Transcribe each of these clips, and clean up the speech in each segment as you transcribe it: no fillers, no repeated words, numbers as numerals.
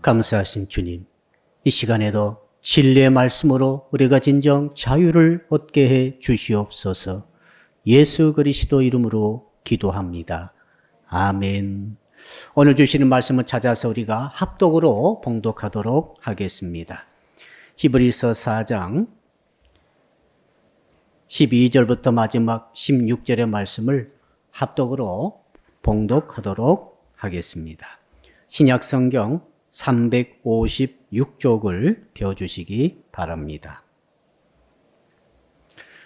감사하신 주님, 이 시간에도 진리의 말씀으로 우리가 진정 자유를 얻게 해 주시옵소서. 예수 그리스도 이름으로 기도합니다. 아멘. 오늘 주시는 말씀을 찾아서 우리가 합독으로 봉독하도록 하겠습니다. 히브리서 4장 12절부터 마지막 16절의 말씀을 합독으로 봉독하도록 하겠습니다. 신약성경 356쪽을 펴주시기 바랍니다.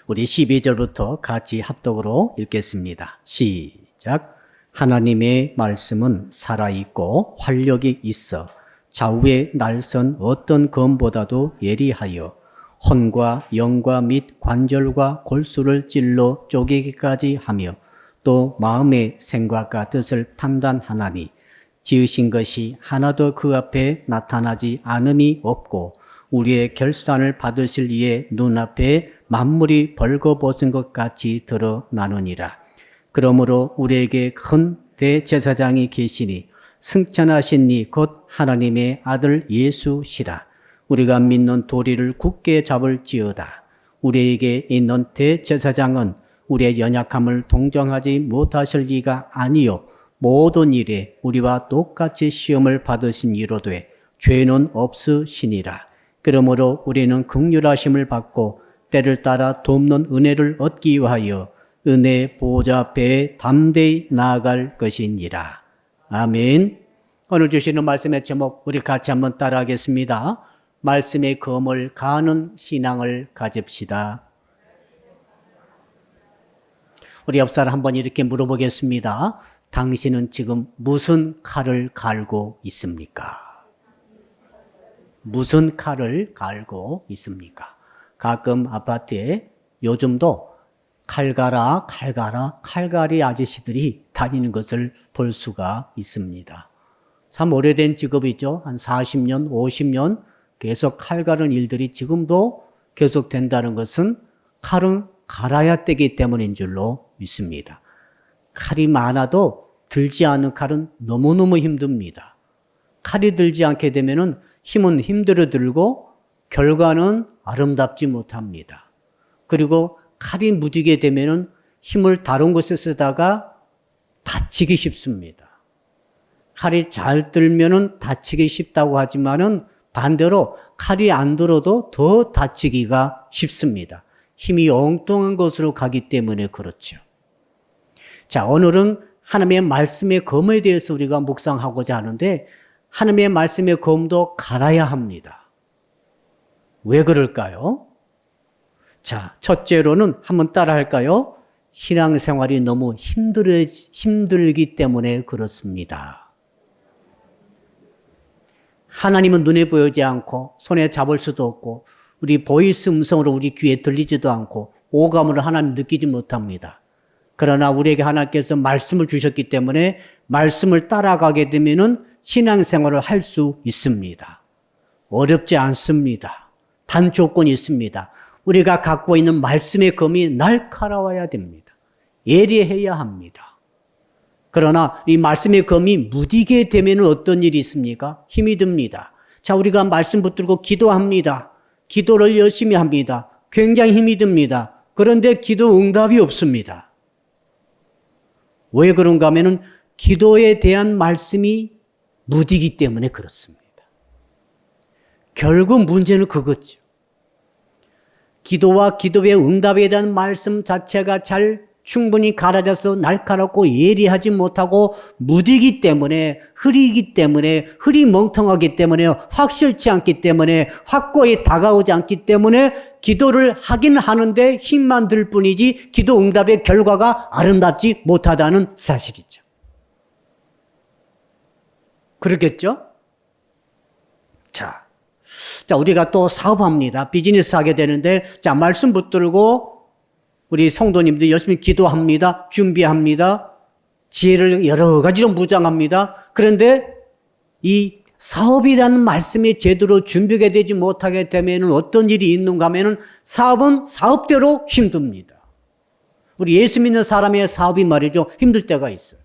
우리 12절부터 같이 합독으로 읽겠습니다. 시작. 하나님의 말씀은 살아있고 활력이 있어 좌우의 날선 어떤 검보다도 예리하여 혼과 영과 및 관절과 골수를 찔러 쪼개기까지 하며 또 마음의 생각과 뜻을 판단하나니 지으신 것이 하나도 그 앞에 나타나지 않음이 없고 우리의 결산을 받으실 이의 눈앞에 만물이 벌거벗은 것 같이 드러나느니라. 그러므로 우리에게 큰 대제사장이 계시니 승천하신 이 곧 하나님의 아들 예수시라. 우리가 믿는 도리를 굳게 잡을지어다. 우리에게 있는 대제사장은 우리의 연약함을 동정하지 못하실 리가 아니요 모든 일에 우리와 똑같이 시험을 받으신 이로되 죄는 없으시니라. 그러므로 우리는 긍휼하심을 받고 때를 따라 돕는 은혜를 얻기 위하여 은혜 보좌 앞에 담대히 나아갈 것이니라. 아멘. 오늘 주시는 말씀의 제목 우리 같이 한번 따라하겠습니다. 말씀의 검을 가는 신앙을 가집시다. 우리 옆사람 한번 이렇게 물어보겠습니다. 당신은 지금 무슨 칼을 갈고 있습니까? 무슨 칼을 갈고 있습니까? 가끔 아파트에 요즘도 칼갈이 아저씨들이 다니는 것을 볼 수가 있습니다. 참 오래된 직업이죠. 한 40년, 50년 계속 칼 가는 일들이 지금도 계속 된다는 것은 칼은 갈아야 되기 때문인 줄로 믿습니다. 칼이 많아도 들지 않은 칼은 너무너무 힘듭니다. 칼이 들지 않게 되면은 힘은 힘대로 들고 결과는 아름답지 못합니다. 그리고 칼이 무디게 되면은 힘을 다른 곳에 쓰다가 다치기 쉽습니다. 칼이 잘 들면은 다치기 쉽다고 하지만은 반대로 칼이 안 들어도 더 다치기가 쉽습니다. 힘이 엉뚱한 곳으로 가기 때문에 그렇죠. 자, 오늘은 하나님의 말씀의 검에 대해서 우리가 묵상하고자 하는데 하나님의 말씀의 검도 갈아야 합니다. 왜 그럴까요? 자, 첫째로는 한번 따라 할까요? 신앙생활이 너무 힘들기 때문에 그렇습니다. 하나님은 눈에 보이지 않고 손에 잡을 수도 없고 우리 보이스 음성으로 우리 귀에 들리지도 않고 오감으로 하나님 느끼지 못합니다. 그러나 우리에게 하나님께서 말씀을 주셨기 때문에 말씀을 따라가게 되면은 신앙생활을 할 수 있습니다. 어렵지 않습니다. 단 조건이 있습니다. 우리가 갖고 있는 말씀의 검이 날카로워야 됩니다. 예리해야 합니다. 그러나 이 말씀의 검이 무디게 되면 어떤 일이 있습니까? 힘이 듭니다. 자, 우리가 말씀 붙들고 기도합니다. 기도를 열심히 합니다. 굉장히 힘이 듭니다. 그런데 기도 응답이 없습니다. 왜 그런가 하면은 기도에 대한 말씀이 무디기 때문에 그렇습니다. 결국 문제는 그거죠. 기도와 기도의 응답에 대한 말씀 자체가 충분히 갈아져서 날카롭고 예리하지 못하고 무디기 때문에 흐리기 때문에 흐리멍텅하기 때문에 확실치 않기 때문에 확고히 다가오지 않기 때문에 기도를 하긴 하는데 힘만 들 뿐이지 기도 응답의 결과가 아름답지 못하다는 사실이죠. 그렇겠죠? 자, 우리가 또 사업합니다. 비즈니스 하게 되는데 자, 말씀 붙들고 우리 성도님들 열심히 기도합니다. 준비합니다. 지혜를 여러 가지로 무장합니다. 그런데 이 사업이라는 말씀이 제대로 준비가 되지 못하게 되면 어떤 일이 있는가 하면 사업은 사업대로 힘듭니다. 우리 예수 믿는 사람의 사업이 말이죠. 힘들 때가 있어요.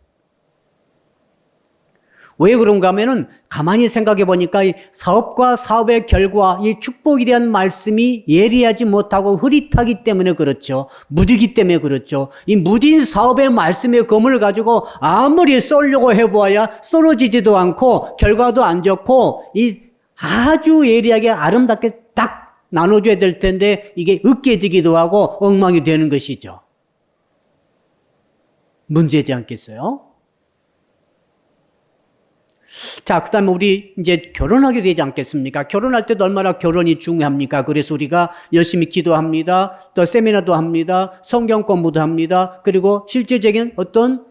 왜 그런가 하면은 가만히 생각해 보니까 이 사업과 사업의 결과, 이 축복에 대한 말씀이 예리하지 못하고 흐릿하기 때문에 그렇죠. 무디기 때문에 그렇죠. 이 무딘 사업의 말씀의 검을 가지고 아무리 쏠려고 해보아야 썰어지지도 않고 결과도 안 좋고 이 아주 예리하게 아름답게 딱 나눠줘야 될 텐데 이게 으깨지기도 하고 엉망이 되는 것이죠. 문제지 않겠어요? 자, 그 다음에 우리 이제 결혼하게 되지 않겠습니까? 결혼할 때도 얼마나 결혼이 중요합니까? 그래서 우리가 열심히 기도합니다. 또 세미나도 합니다. 성경 공부도 합니다. 그리고 실제적인 어떤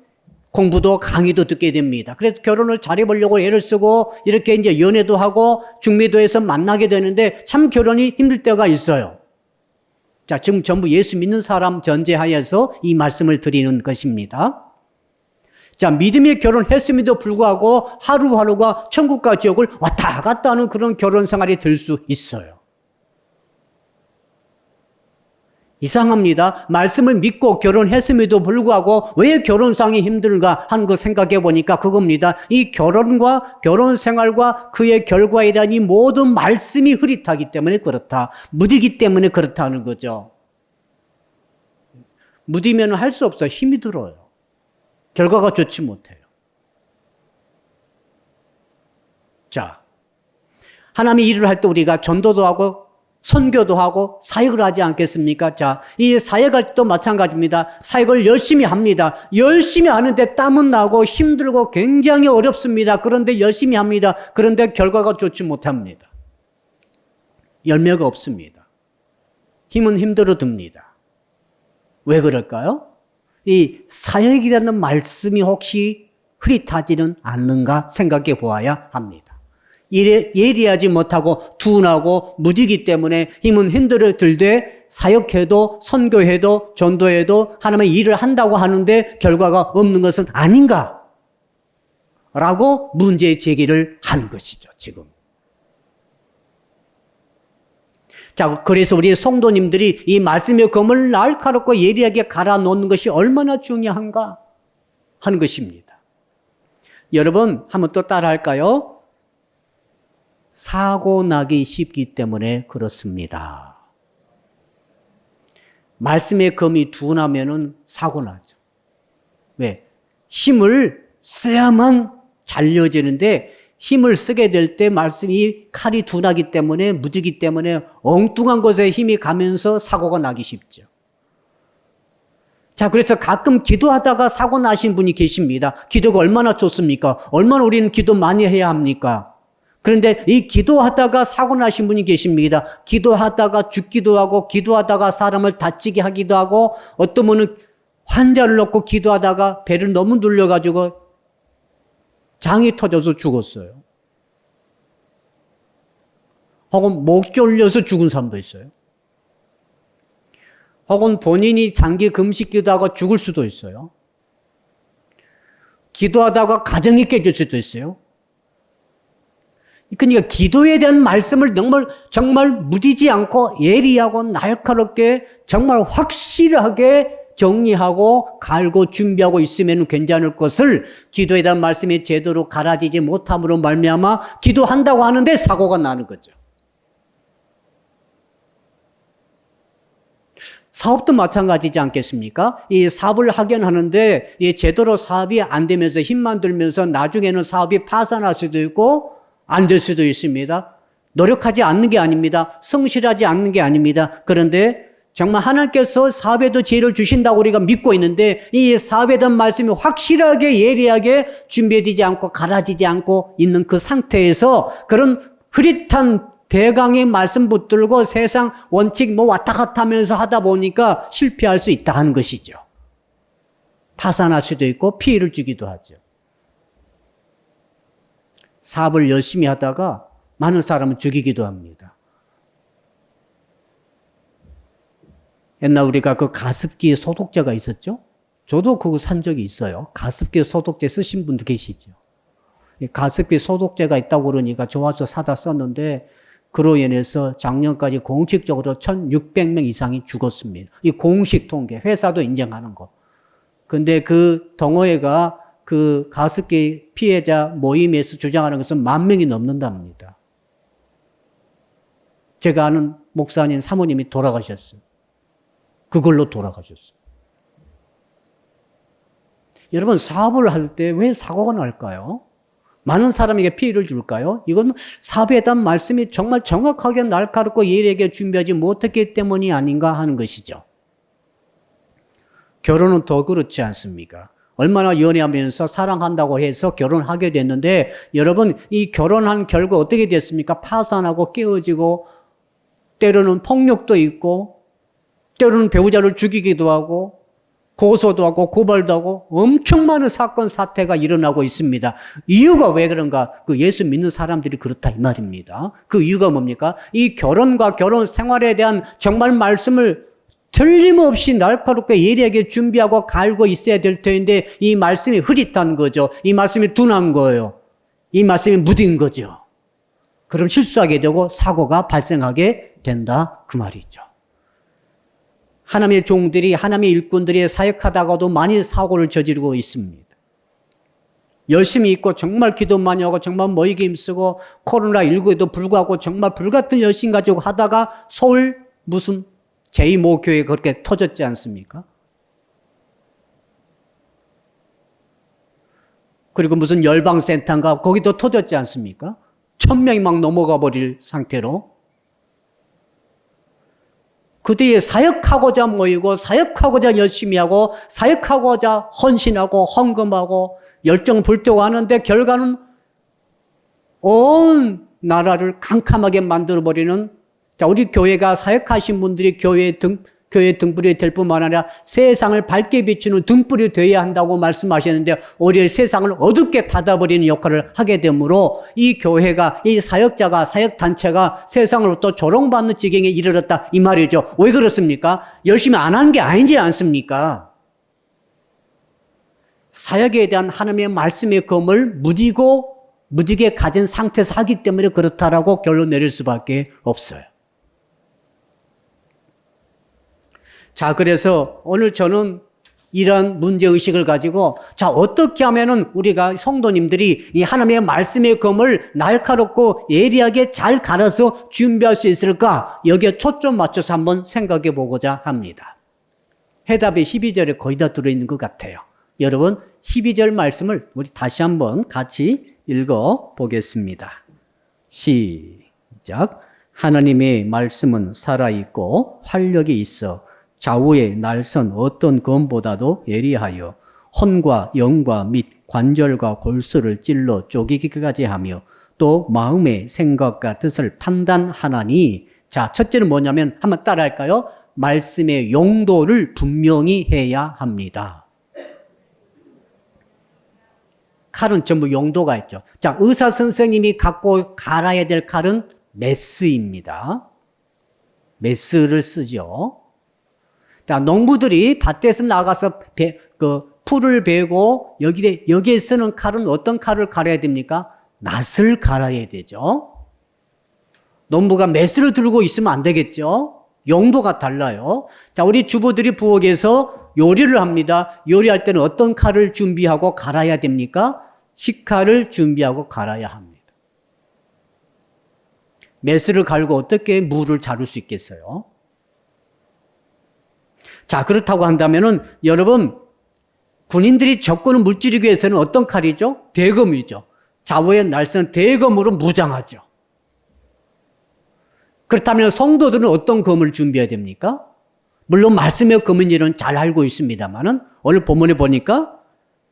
공부도 강의도 듣게 됩니다. 그래서 결혼을 잘해보려고 애를 쓰고 이렇게 이제 연애도 하고 중매도해서 만나게 되는데 참 결혼이 힘들 때가 있어요. 자, 지금 전부 예수 믿는 사람 전제하에서 이 말씀을 드리는 것입니다. 자, 믿음의 결혼했음에도 불구하고 하루하루가 천국과 지옥을 왔다 갔다 하는 그런 결혼 생활이 될 수 있어요. 이상합니다. 말씀을 믿고 결혼했음에도 불구하고 왜 결혼상이 힘든가 하는 거 생각해 보니까 그겁니다. 이 결혼과 결혼 생활과 그의 결과에 대한 이 모든 말씀이 흐릿하기 때문에 그렇다. 무디기 때문에 그렇다는 거죠. 무디면 할 수 없어요. 힘이 들어요. 결과가 좋지 못해요. 자, 하나님의 일을 할 때 우리가 전도도 하고 선교도 하고 사역을 하지 않겠습니까? 자, 이 사역할 때도 마찬가지입니다. 사역을 열심히 합니다. 열심히 하는데 땀은 나고 힘들고 굉장히 어렵습니다. 그런데 열심히 합니다. 그런데 결과가 좋지 못합니다. 열매가 없습니다. 힘은 힘들어 듭니다. 왜 그럴까요? 이 사역이라는 말씀이 혹시 흐릿하지는 않는가 생각해 보아야 합니다. 예리하지 못하고 둔하고 무디기 때문에 힘은 힘들어 들되 사역해도 선교해도 전도해도 하나님의 일을 한다고 하는데 결과가 없는 것은 아닌가? 라고 문제 제기를 하는 것이죠, 지금. 자, 그래서 우리 성도님들이 이 말씀의 검을 날카롭고 예리하게 갈아 놓는 것이 얼마나 중요한가 하는 것입니다. 여러분, 한번 또 따라 할까요? 사고 나기 쉽기 때문에 그렇습니다. 말씀의 검이 둔하면은 사고 나죠. 왜? 힘을 써야만 잘려지는데 힘을 쓰게 될 때 말씀이 칼이 둔하기 때문에 무지기 때문에 엉뚱한 곳에 힘이 가면서 사고가 나기 쉽죠. 자, 그래서 가끔 기도하다가 사고 나신 분이 계십니다. 기도가 얼마나 좋습니까? 얼마나 우리는 기도 많이 해야 합니까? 그런데 이 기도하다가 사고 나신 분이 계십니다. 기도하다가 죽기도 하고 기도하다가 사람을 다치게 하기도 하고 어떤 분은 환자를 놓고 기도하다가 배를 너무 눌려가지고 장이 터져서 죽었어요. 혹은 목 졸려서 죽은 사람도 있어요. 혹은 본인이 장기 금식 기도하고 죽을 수도 있어요. 기도하다가 가정이 깨질 수도 있어요. 그러니까 기도에 대한 말씀을 정말 무디지 않고 예리하고 날카롭게 정말 확실하게 정리하고 갈고 준비하고 있으면 괜찮을 것을 기도에 대한 말씀이 제대로 갈아지지 못함으로 말미암아 기도한다고 하는데 사고가 나는 거죠. 사업도 마찬가지지 않겠습니까? 이 사업을 하긴 하는데 제대로 사업이 안 되면서 힘만 들면서 나중에는 사업이 파산할 수도 있고 안 될 수도 있습니다. 노력하지 않는 게 아닙니다. 성실하지 않는 게 아닙니다. 그런데 정말 하나님께서 사업에도 지혜를 주신다고 우리가 믿고 있는데 이 사업에 대한 말씀이 확실하게 예리하게 준비되지 않고 갈아지지 않고 있는 그 상태에서 그런 흐릿한 대강의 말씀 붙들고 세상 원칙 왔다 갔다 하면서 하다 보니까 실패할 수 있다 하는 것이죠. 파산할 수도 있고 피해를 주기도 하죠. 사업을 열심히 하다가 많은 사람을 죽이기도 합니다. 옛날 우리가 그 가습기 소독제가 있었죠? 저도 그거 산 적이 있어요. 가습기 소독제 쓰신 분도 계시죠? 가습기 소독제가 있다고 그러니까 좋아서 사다 썼는데 그로 인해서 작년까지 공식적으로 1,600명 이상이 죽었습니다. 이 공식 통계, 회사도 인정하는 거. 근데 그 동호회가 그 가습기 피해자 모임에서 주장하는 것은 10,000명이 넘는답니다. 제가 아는 목사님, 사모님이 돌아가셨어요. 그걸로 돌아가셨어요. 여러분, 사업을 할 때 왜 사고가 날까요? 많은 사람에게 피해를 줄까요? 이건 사업에 대한 말씀이 정말 정확하게 날카롭고 예리하게 준비하지 못했기 때문이 아닌가 하는 것이죠. 결혼은 더 그렇지 않습니까? 얼마나 연애하면서 사랑한다고 해서 결혼하게 됐는데 여러분, 이 결혼한 결과 어떻게 됐습니까? 파산하고 깨어지고 때로는 폭력도 있고 때로는 배우자를 죽이기도 하고 고소도 하고 고발도 하고 엄청 많은 사건 사태가 일어나고 있습니다. 이유가 왜 그런가? 그 예수 믿는 사람들이 그렇다 이 말입니다. 그 이유가 뭡니까? 이 결혼과 결혼 생활에 대한 정말 말씀을 틀림없이 날카롭게 예리하게 준비하고 갈고 있어야 될 터인데 이 말씀이 흐릿한 거죠. 이 말씀이 둔한 거예요. 이 말씀이 무딘 거죠. 그럼 실수하게 되고 사고가 발생하게 된다 그 말이죠. 하나님의 종들이 하나님의 일꾼들이 사역하다가도 많이 사고를 저지르고 있습니다. 열심히 있고 정말 기도 많이 하고 정말 모이기 힘쓰고 코로나19에도 불구하고 정말 불같은 열심 가지고 하다가 서울 무슨 제2모 교회 그렇게 터졌지 않습니까? 그리고 무슨 열방센터인가 거기도 터졌지 않습니까? 1,000명이 막 넘어가 버릴 상태로 그들이 사역하고자 모이고 사역하고자 열심히 하고 사역하고자 헌신하고 헌금하고 열정 불태우고 하는데 결과는 온 나라를 캄캄하게 만들어버리는 자, 우리 교회가 사역하신 분들이 교회 등불이 될 뿐만 아니라 세상을 밝게 비추는 등불이 되어야 한다고 말씀하셨는데 오히려 세상을 어둡게 닫아버리는 역할을 하게 되므로 이 교회가 이 사역자가 사역단체가 세상으로부터 조롱받는 지경에 이르렀다 이 말이죠. 왜 그렇습니까? 열심히 안 한 게 아니지 않습니까? 사역에 대한 하나님의 말씀의 검을 무디게 가진 상태에서 하기 때문에 그렇다라고 결론 내릴 수밖에 없어요. 자, 그래서 오늘 저는 이런 문제의식을 가지고 자, 어떻게 하면은 우리가 성도님들이 이 하나님의 말씀의 검을 날카롭고 예리하게 잘 갈아서 준비할 수 있을까? 여기에 초점 맞춰서 한번 생각해 보고자 합니다. 해답이 12절에 거의 다 들어있는 것 같아요. 여러분, 12절 말씀을 우리 다시 한번 같이 읽어 보겠습니다. 시작. 하나님의 말씀은 살아있고 활력이 있어 좌우의 날선 어떤 검보다도 예리하여 혼과 영과 및 관절과 골수를 찔러 쪼개기까지 하며 또 마음의 생각과 뜻을 판단하나니 자, 첫째는 뭐냐면 한번 따라할까요? 말씀의 용도를 분명히 해야 합니다. 칼은 전부 용도가 있죠. 자, 의사 선생님이 갖고 갈아야 될 칼은 메스입니다. 메스를 쓰죠. 자, 농부들이 밭에서 나가서 풀을 베고 여기에 쓰는 칼은 어떤 칼을 갈아야 됩니까? 낫을 갈아야 되죠. 농부가 메스를 들고 있으면 안 되겠죠. 용도가 달라요. 자, 우리 주부들이 부엌에서 요리를 합니다. 요리할 때는 어떤 칼을 준비하고 갈아야 됩니까? 식칼을 준비하고 갈아야 합니다. 메스를 갈고 어떻게 무를 자를 수 있겠어요? 자, 그렇다고 한다면은 여러분, 군인들이 적군을 무찌르기 위해서는 어떤 칼이죠? 대검이죠. 좌우의 날선 대검으로 무장하죠. 그렇다면 성도들은 어떤 검을 준비해야 됩니까? 물론 말씀의 검은 일은 잘 알고 있습니다만은 오늘 본문에 보니까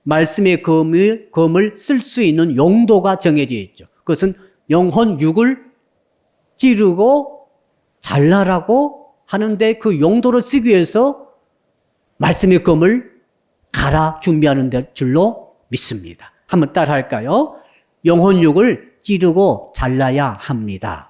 말씀의 검을 쓸 수 있는 용도가 정해져 있죠. 그것은 영혼 육을 찌르고 잘라라고 하는데 그 용도로 쓰기 위해서 말씀의 검을 갈아 준비하는 줄로 믿습니다. 한번 따라 할까요? 영혼 육을 찌르고 잘라야 합니다.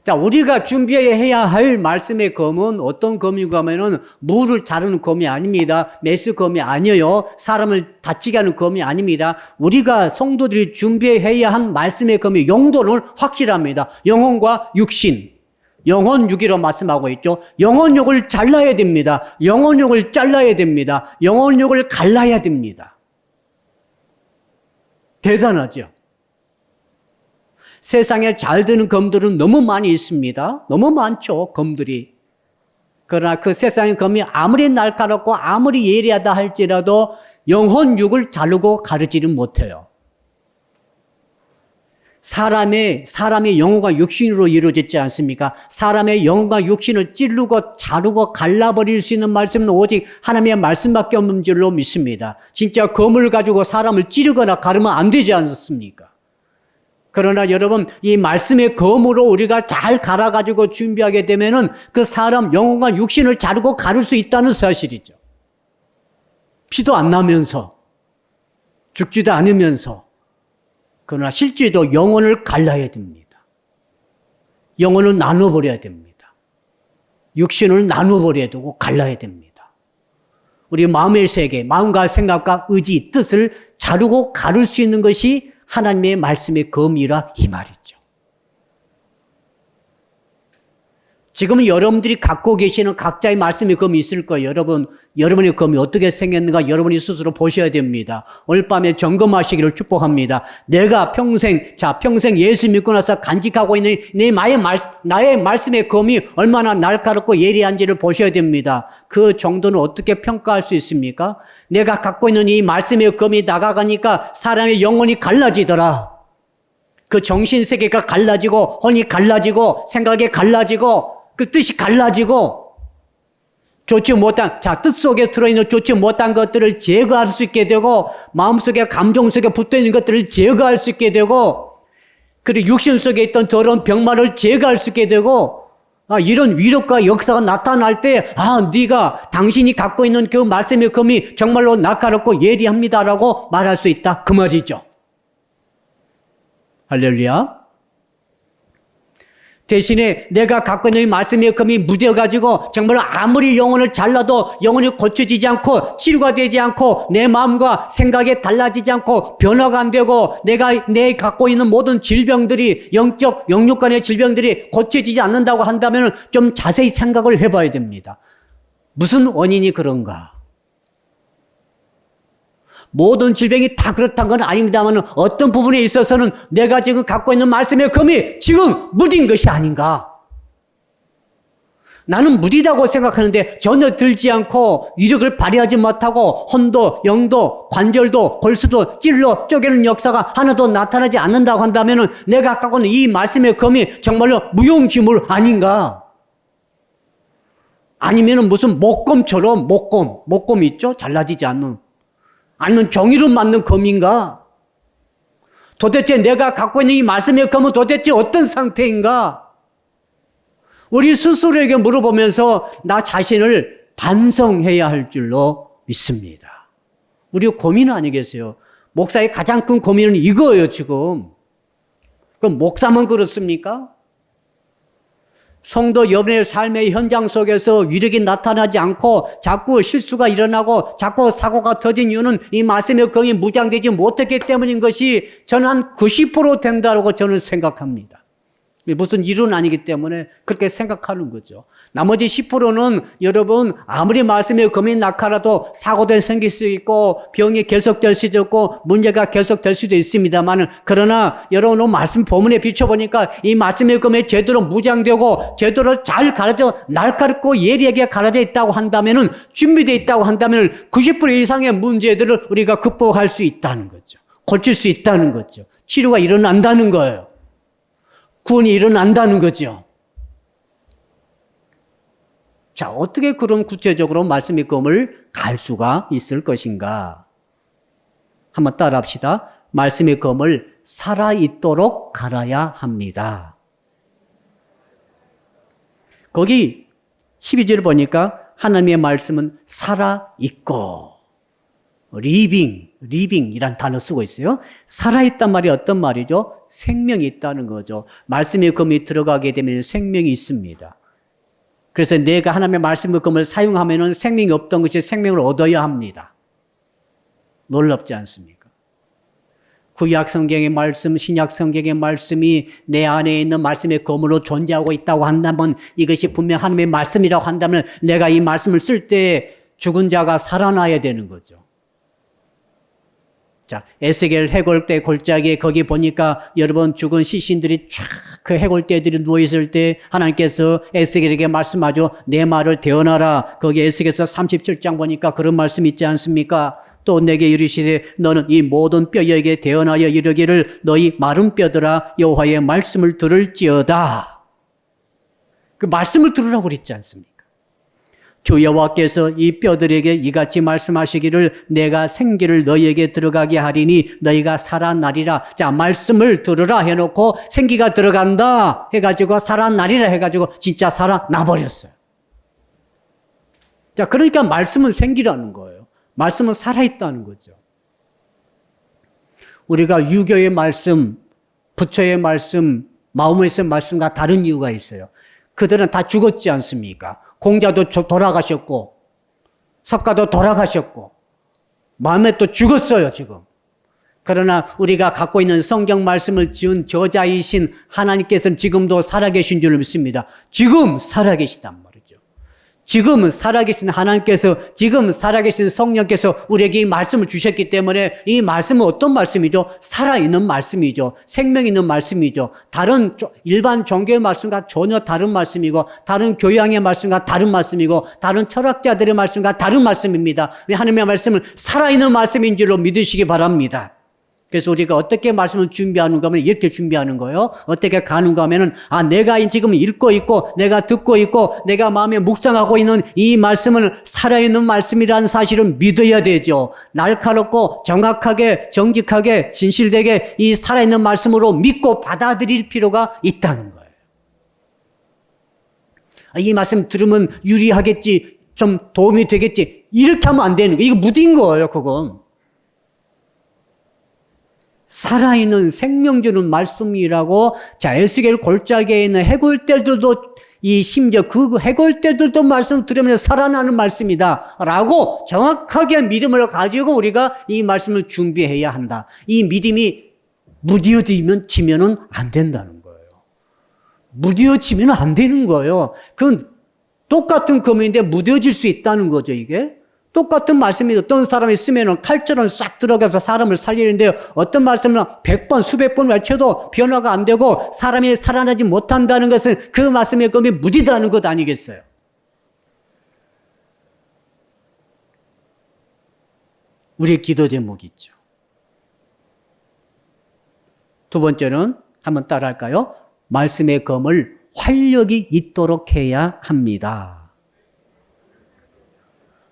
자, 우리가 준비해야 할 말씀의 검은 어떤 검인가 하면은 무를 자르는 검이 아닙니다. 메스 검이 아니에요. 사람을 다치게 하는 검이 아닙니다. 우리가 성도들이 준비해야 한 말씀의 검의 용도는 확실합니다. 영혼과 육신. 영혼육이라고 말씀하고 있죠. 영혼육을 잘라야 됩니다. 영혼육을 잘라야 됩니다. 영혼육을 갈라야 됩니다. 대단하죠. 세상에 잘 드는 검들은 너무 많이 있습니다. 너무 많죠, 검들이. 그러나 그 세상의 검이 아무리 날카롭고 아무리 예리하다 할지라도 영혼육을 자르고 가르지는 못해요. 사람의 영혼과 육신으로 이루어졌지 않습니까? 사람의 영혼과 육신을 찌르고 자르고 갈라버릴 수 있는 말씀은 오직 하나님의 말씀밖에 없는 줄로 믿습니다. 진짜 검을 가지고 사람을 찌르거나 가르면 안 되지 않습니까? 그러나 여러분, 이 말씀의 검으로 우리가 잘 갈아가지고 준비하게 되면은 그 사람 영혼과 육신을 자르고 가를 수 있다는 사실이죠. 피도 안 나면서, 죽지도 않으면서, 그러나 실제로 영혼을 갈라야 됩니다. 영혼을 나눠버려야 됩니다. 육신을 나눠버려야 되고 갈라야 됩니다. 우리 마음의 세계, 마음과 생각과 의지, 뜻을 자르고 가를 수 있는 것이 하나님의 말씀의 검이라 이 말이죠. 지금 여러분들이 갖고 계시는 각자의 말씀의 검이 있을 거예요. 여러분의 검이 어떻게 생겼는가 여러분이 스스로 보셔야 됩니다. 오늘 밤에 점검하시기를 축복합니다. 내가 평생 예수 믿고 나서 간직하고 있는 나의 말씀의 검이 얼마나 날카롭고 예리한지를 보셔야 됩니다. 그 정도는 어떻게 평가할 수 있습니까? 내가 갖고 있는 이 말씀의 검이 나가가니까 사람의 영혼이 갈라지더라. 그 정신세계가 갈라지고 혼이 갈라지고 생각이 갈라지고 그 뜻이 갈라지고 뜻 속에 들어있는 좋지 못한 것들을 제거할 수 있게 되고 마음속에 감정 속에 붙어있는 것들을 제거할 수 있게 되고 그리고 육신 속에 있던 더러운 병마를 제거할 수 있게 되고 이런 위력과 역사가 나타날 때 당신이 갖고 있는 그 말씀의 검이 정말로 날카롭고 예리합니다라고 말할 수 있다 그 말이죠. 할렐루야. 대신에 내가 갖고 있는 이 말씀의 검이 묻어가지고 정말 아무리 영혼을 잘라도 영혼이 고쳐지지 않고 치료가 되지 않고 내 마음과 생각이 달라지지 않고 변화가 안 되고 내 갖고 있는 모든 질병들이 영육 간의 질병들이 고쳐지지 않는다고 한다면 좀 자세히 생각을 해봐야 됩니다. 무슨 원인이 그런가? 모든 질병이 다 그렇다는 건 아닙니다만 어떤 부분에 있어서는 내가 지금 갖고 있는 말씀의 검이 지금 무딘 것이 아닌가. 나는 무디다고 생각하는데 전혀 들지 않고 위력을 발휘하지 못하고 혼도, 영도, 관절도, 골수도 찔러 쪼개는 역사가 하나도 나타나지 않는다고 한다면 내가 갖고 있는 이 말씀의 검이 정말로 무용지물 아닌가. 아니면 무슨 목검처럼 목검 있죠? 잘라지지 않는. 아니면 종이로 만든 검인가? 도대체 내가 갖고 있는 이 말씀의 검은 도대체 어떤 상태인가? 우리 스스로에게 물어보면서 나 자신을 반성해야 할 줄로 믿습니다. 우리 고민 아니겠어요? 목사의 가장 큰 고민은 이거예요, 지금. 그럼 목사만 그렇습니까? 성도 여러분의 삶의 현장 속에서 위력이 나타나지 않고 자꾸 실수가 일어나고 자꾸 사고가 터진 이유는 이 말씀의 검이 무장되지 못했기 때문인 것이 저는 한 90% 된다고 저는 생각합니다. 무슨 일은 아니기 때문에 그렇게 생각하는 거죠. 나머지 10%는 여러분 아무리 말씀의 검이 날카라도 사고도 생길 수 있고 병이 계속될 수도 있고 문제가 계속될 수도 있습니다만 그러나 여러분 말씀 본문에 비춰보니까 이 말씀의 검이 제대로 무장되고 제대로 잘 가려져 날카롭고 예리하게 가려져 있다고 한다면 준비되어 있다고 한다면 90% 이상의 문제들을 우리가 극복할 수 있다는 거죠. 고칠 수 있다는 거죠. 치료가 일어난다는 거예요. 구원이 일어난다는 거죠. 자, 어떻게 그런 구체적으로 말씀의 검을 갈 수가 있을 것인가? 한번 따라 합시다. 말씀의 검을 살아있도록 갈아야 합니다. 거기 12절 보니까 하나님의 말씀은 살아있고 리빙이란 단어 쓰고 있어요. 살아있단 말이 어떤 말이죠? 생명이 있다는 거죠. 말씀의 검이 들어가게 되면 생명이 있습니다. 그래서 내가 하나님의 말씀의 검을 사용하면 생명이 없던 것이 생명을 얻어야 합니다. 놀랍지 않습니까? 구약 성경의 말씀, 신약 성경의 말씀이 내 안에 있는 말씀의 검으로 존재하고 있다고 한다면, 이것이 분명 하나님의 말씀이라고 한다면 내가 이 말씀을 쓸 때 죽은 자가 살아나야 되는 거죠. 자, 에스겔 해골대 골짜기에 거기 보니까 여러분 죽은 시신들이 쫙 그 해골대들이 누워있을 때 하나님께서 에스겔에게 말씀하죠. 내 말을 대언하라. 거기 에스겔서 37장 보니까 그런 말씀 있지 않습니까? 또 내게 이르시되 너는 이 모든 뼈에게 대언하여 이르기를 너희 마른 뼈들아 여호와의 말씀을 들을지어다. 그 말씀을 들으라고 그랬지 않습니까? 주 여호와께서 이 뼈들에게 이같이 말씀하시기를 내가 생기를 너희에게 들어가게 하리니 너희가 살아나리라. 자, 말씀을 들으라 해놓고 생기가 들어간다 해가지고 살아나리라 해가지고 진짜 살아나버렸어요. 자, 그러니까 말씀은 생기라는 거예요. 말씀은 살아있다는 거죠. 우리가 유교의 말씀, 부처의 말씀, 마음에서의 말씀과 다른 이유가 있어요. 그들은 다 죽었지 않습니까? 공자도 돌아가셨고 석가도 돌아가셨고 마음에 또 죽었어요 지금. 그러나 우리가 갖고 있는 성경 말씀을 지은 저자이신 하나님께서는 지금도 살아계신 줄 믿습니다. 지금 살아계시단 말이죠. 지금 살아계신 하나님께서, 지금 살아계신 성령께서 우리에게 이 말씀을 주셨기 때문에 이 말씀은 어떤 말씀이죠? 살아있는 말씀이죠. 생명 있는 말씀이죠. 다른 일반 종교의 말씀과 전혀 다른 말씀이고, 다른 교양의 말씀과 다른 말씀이고, 다른 철학자들의 말씀과 다른 말씀입니다. 하나님의 말씀은 살아있는 말씀인 줄로 믿으시기 바랍니다. 그래서 우리가 어떻게 말씀을 준비하는가 하면 이렇게 준비하는 거예요. 어떻게 가는가 하면은, 내가 지금 읽고 있고, 내가 듣고 있고, 내가 마음에 묵상하고 있는 이 말씀은 살아있는 말씀이라는 사실을 믿어야 되죠. 날카롭고 정확하게, 정직하게, 진실되게 이 살아있는 말씀으로 믿고 받아들일 필요가 있다는 거예요. 이 말씀 들으면 유리하겠지, 좀 도움이 되겠지, 이렇게 하면 안 되는 거예요. 이거 무딘 거예요, 그건. 살아있는 생명 주는 말씀이라고. 자, 에스겔 골짜기에 있는 해골들도 심지어 그 해골들도 말씀 들으면 살아나는 말씀이다 라고 정확하게 믿음을 가지고 우리가 이 말씀을 준비해야 한다. 이 믿음이 무뎌지면은 안 된다는 거예요. 무뎌지면 안 되는 거예요. 그건 똑같은 검인데 무뎌질 수 있다는 거죠, 이게. 똑같은 말씀이 어떤 사람이 쓰면 칼처럼 싹 들어가서 사람을 살리는데 어떤 말씀은 100번, 수백 번 외쳐도 변화가 안 되고 사람이 살아나지 못한다는 것은 그 말씀의 검이 무디다는 것 아니겠어요? 우리의 기도 제목이 있죠. 두 번째는 한번 따라할까요? 말씀의 검을 활력이 있도록 해야 합니다.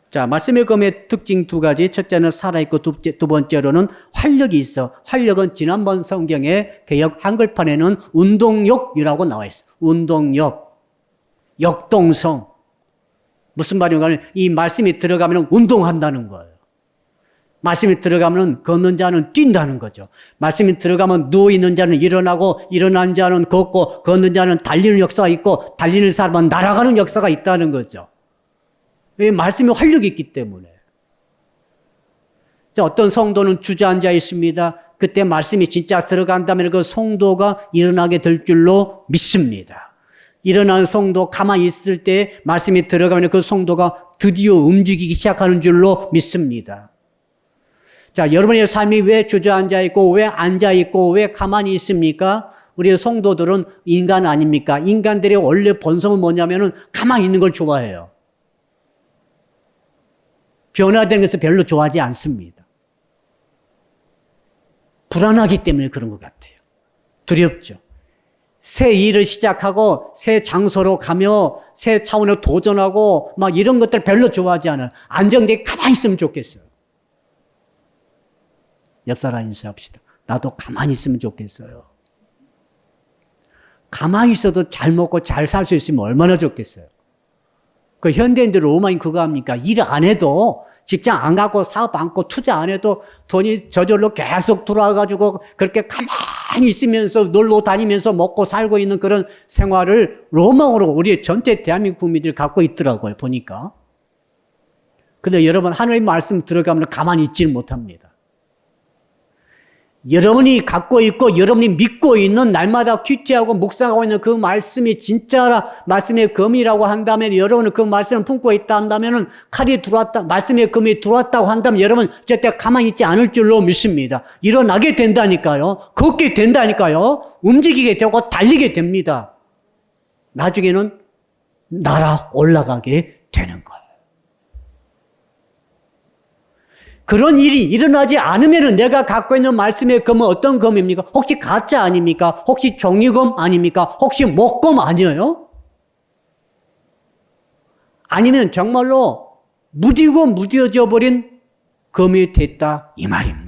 자, 말씀의 검의 특징 두 가지. 첫째는 살아있고 두 번째로는 활력이 있어. 활력은 지난번 성경의 개역 한글판에는 운동력이라고 나와 있어. 운동력, 역동성. 무슨 말인가 하면 이 말씀이 들어가면 운동한다는 거예요. 말씀이 들어가면 걷는 자는 뛴다는 거죠. 말씀이 들어가면 누워있는 자는 일어나고 일어난 자는 걷고 걷는 자는 달리는 역사가 있고 달리는 사람은 날아가는 역사가 있다는 거죠. 왜? 말씀이 활력이 있기 때문에. 자, 어떤 성도는 주저앉아 있습니다. 그때 말씀이 진짜 들어간다면 그 성도가 일어나게 될 줄로 믿습니다. 일어난 성도 가만히 있을 때 말씀이 들어가면 그 성도가 드디어 움직이기 시작하는 줄로 믿습니다. 자, 여러분의 삶이 왜 주저앉아 있고 왜 앉아 있고 왜 가만히 있습니까? 우리 성도들은 인간 아닙니까? 인간들의 원래 본성은 뭐냐면은 가만히 있는 걸 좋아해요. 변화된 것을 별로 좋아하지 않습니다. 불안하기 때문에 그런 것 같아요. 두렵죠. 새 일을 시작하고 새 장소로 가며 새 차원으로 도전하고 막 이런 것들 별로 좋아하지 않아요. 안정되게 가만히 있으면 좋겠어요. 옆 사람 인사합시다. 나도 가만히 있으면 좋겠어요. 가만히 있어도 잘 먹고 잘 살 수 있으면 얼마나 좋겠어요. 그 현대인들 로마인 그거 합니까? 일 안 해도 직장 안 가고 사업 안 하고 투자 안 해도 돈이 저절로 계속 들어와가지고 그렇게 가만히 있으면서 놀러 다니면서 먹고 살고 있는 그런 생활을 로망으로 우리 전체 대한민국 국민들이 갖고 있더라고요. 보니까. 근데 여러분 하나님의 말씀 들어가면 가만히 있지는 못합니다. 여러분이 갖고 있고 여러분이 믿고 있는 날마다 큐티하고 묵상하고 있는 그 말씀이 진짜 말씀의 검이라고 한다면 여러분은 그 말씀을 품고 있다 한다면 칼이 들어왔다, 말씀의 검이 들어왔다고 한다면 여러분 절대 가만히 있지 않을 줄로 믿습니다. 일어나게 된다니까요. 걷게 된다니까요. 움직이게 되고 달리게 됩니다. 나중에는 날아 올라가게 되는 거예요. 그런 일이 일어나지 않으면 내가 갖고 있는 말씀의 검은 어떤 검입니까? 혹시 가짜 아닙니까? 혹시 종이검 아닙니까? 혹시 목검 아니에요? 아니면 정말로 무디고 무뎌져 버린 검이 됐다 이 말입니다.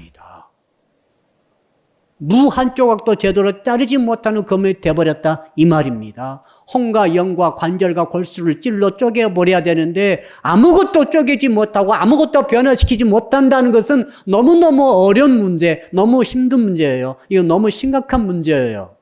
무 한 조각도 제대로 자르지 못하는 검이 돼버렸다 이 말입니다. 혼과 영과 관절과 골수를 찔러 쪼개버려야 되는데 아무것도 쪼개지 못하고 아무것도 변화시키지 못한다는 것은 너무너무 어려운 문제, 너무 힘든 문제예요. 이거 너무 심각한 문제예요.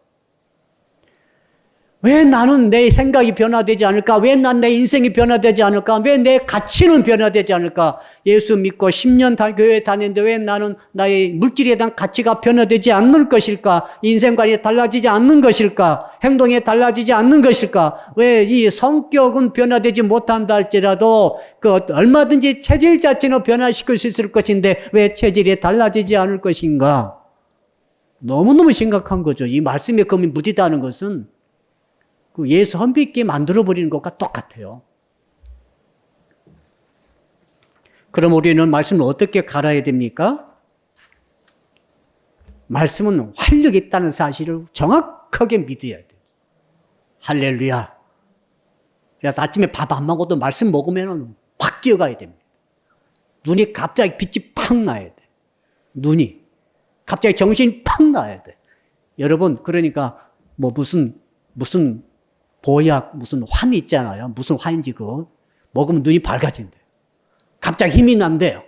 왜 나는 내 생각이 변화되지 않을까? 왜 난 내 인생이 변화되지 않을까? 왜 내 가치는 변화되지 않을까? 예수 믿고 10년 교회 다녔는데 왜 나는 나의 물질에 대한 가치가 변화되지 않는 것일까? 인생관이 달라지지 않는 것일까? 행동이 달라지지 않는 것일까? 왜 이 성격은 변화되지 못한다 할지라도 그 얼마든지 체질 자체는 변화시킬 수 있을 것인데 왜 체질이 달라지지 않을 것인가? 너무너무 심각한 거죠. 이 말씀의 검이 무디다는 것은 그 예수 험비게 만들어버리는 것과 똑같아요. 그럼 우리는 말씀을 어떻게 갈아야 됩니까? 말씀은 활력이 있다는 사실을 정확하게 믿어야 돼요. 할렐루야. 그래서 아침에 밥 안 먹어도 말씀 먹으면 확 뛰어가야 됩니다. 눈이 갑자기 빛이 팍 나야 돼. 눈이. 갑자기 정신이 팍 나야 돼. 여러분, 그러니까 뭐 무슨 보약, 무슨 환 있잖아요. 무슨 환인지 그거 먹으면 눈이 밝아진대요. 갑자기 힘이 난대요.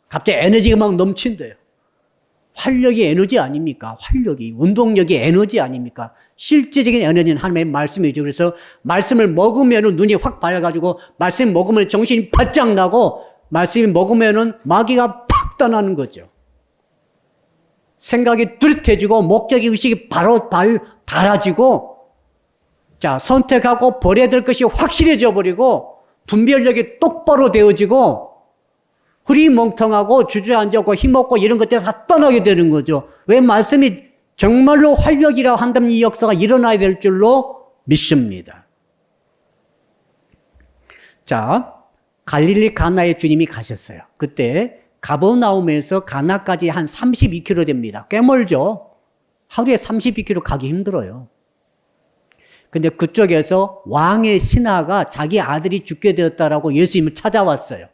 갑자기 에너지가 막 넘친대요. 활력이 에너지 아닙니까? 활력이, 운동력이 에너지 아닙니까? 실제적인 에너지는 하나님의 말씀이죠. 그래서 말씀을 먹으면 눈이 확 밝아가지고 말씀 먹으면 정신이 바짝 나고 말씀 먹으면 마귀가 팍 떠나는 거죠. 생각이 뚜렷해지고 목적의 의식이 바로 달아지고 자, 선택하고 버려야 될 것이 확실해져 버리고 분별력이 똑바로 되어지고 흐리멍텅하고 주저앉고 힘없고 이런 것들이 다 떠나게 되는 거죠. 왜 말씀이 정말로 활력이라 한다면 이 역사가 일어나야 될 줄로 믿습니다. 자, 갈릴리 가나에 주님이 가셨어요. 그때 가버나움에서 가나까지 한 32km 됩니다. 꽤 멀죠. 하루에 32km 가기 힘들어요. 근데 그쪽에서 왕의 신하가 자기 아들이 죽게 되었다라고 예수님을 찾아왔어요.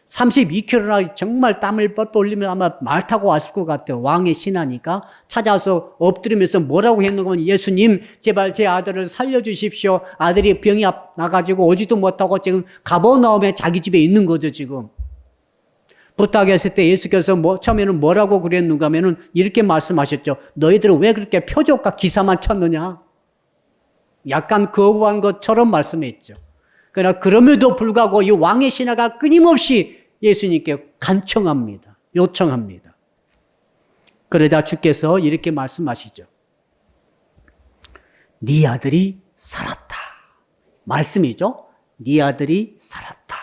32km나 정말 땀을 뻘뻘 흘리며 아마 말 타고 왔을 것 같아요. 왕의 신하니까 찾아와서 엎드리면서 뭐라고 했는가 하면 예수님 제발 제 아들을 살려주십시오. 아들이 병이 나가지고 오지도 못하고 지금 가버나움에 자기 집에 있는 거죠 지금. 부탁했을 때 예수께서 처음에는 뭐라고 그랬는가 하면은 이렇게 말씀하셨죠. 너희들은 왜 그렇게 표적과 기사만 찾느냐? 약간 거부한 것처럼 말씀했죠. 그러나 그럼에도 불구하고 이 왕의 신하가 끊임없이 예수님께 간청합니다. 요청합니다. 그러자 주께서 이렇게 말씀하시죠. 네 아들이 살았다. 말씀이죠. 네 아들이 살았다.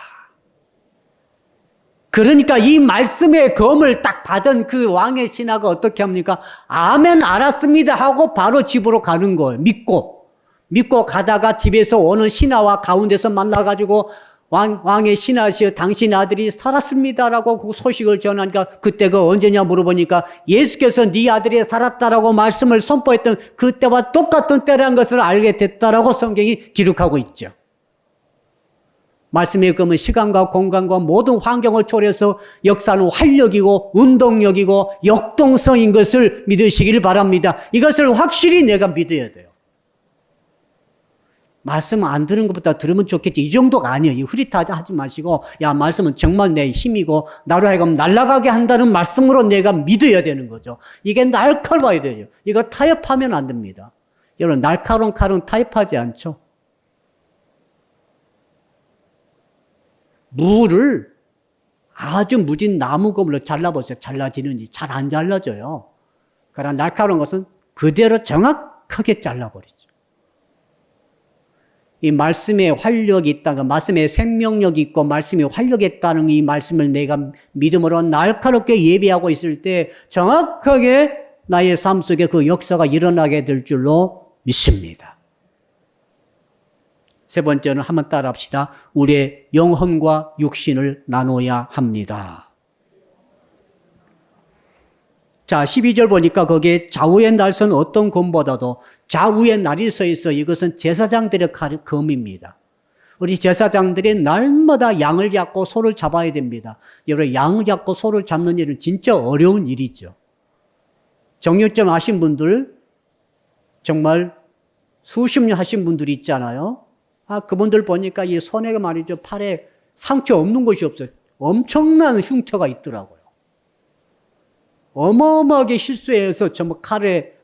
그러니까 이 말씀의 검을 딱 받은 그 왕의 신하가 어떻게 합니까? 아멘 알았습니다 하고 바로 집으로 가는 거예요. 믿고 가다가 집에서 오는 신하와 가운데서 만나가지고 왕의 신하시여 당신 아들이 살았습니다라고 그 소식을 전하니까 그때가 언제냐 물어보니까 예수께서 네 아들이 살았다라고 말씀을 선포했던 그때와 똑같은 때라는 것을 알게 됐다라고 성경이 기록하고 있죠. 말씀의 검은 시간과 공간과 모든 환경을 초월해서 역사는 활력이고 운동력이고 역동성인 것을 믿으시길 바랍니다. 이것을 확실히 내가 믿어야 돼요. 말씀 안 들은 것보다 들으면 좋겠지. 이 정도가 아니에요. 이 흐릿하지 하지 마시고 야 말씀은 정말 내 힘이고 나로 하여금 날아가게 한다는 말씀으로 내가 믿어야 되는 거죠. 이게 날카로워야 돼요. 이거 타협하면 안 됩니다. 여러분 날카로운 칼은 타협하지 않죠. 무를 아주 무딘 나무검으로 잘라보세요. 잘라지는지 잘 안 잘라져요. 그러나 날카로운 것은 그대로 정확하게 잘라버리죠. 이 말씀에 활력이 있다는, 말씀에 생명력이 있고 말씀에 활력이 있다는 이 말씀을 내가 믿음으로 날카롭게 예배하고 있을 때 정확하게 나의 삶 속에 그 역사가 일어나게 될 줄로 믿습니다. 세 번째는 한번 따라 합시다. 우리의 영혼과 육신을 나눠야 합니다. 자, 12절 보니까 거기에 좌우의 날선 어떤 검보다도 좌우에 날이 서 있어. 이것은 제사장들의 검입니다. 우리 제사장들이 날마다 양을 잡고 소를 잡아야 됩니다. 여러분, 양을 잡고 소를 잡는 일은 진짜 어려운 일이죠. 정육점 하신 분들, 정말 수십 년 하신 분들이 있잖아요. 그분들 보니까 이 손에 말이죠. 팔에 상처 없는 것이 없어요. 엄청난 흉터가 있더라고요. 어마어마하게 실수해서 전부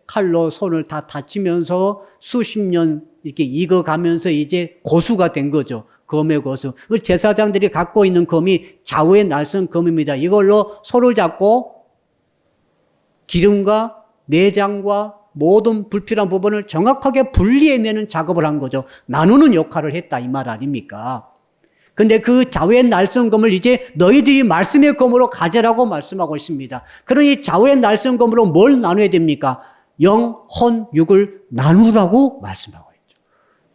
칼로 손을 다 다치면서 수십 년 이렇게 익어가면서 이제 고수가 된 거죠. 검의 고수. 제사장들이 갖고 있는 검이 좌우의 날선 검입니다. 이걸로 소를 잡고 기름과 내장과 모든 불필요한 부분을 정확하게 분리해내는 작업을 한 거죠. 나누는 역할을 했다 이 말 아닙니까? 근데 그 좌우의 날선 검을 이제 너희들이 말씀의 검으로 가져라고 말씀하고 있습니다. 그러니 좌우의 날선 검으로 뭘 나눠야 됩니까? 영, 혼, 육을 나누라고 말씀하고 있죠.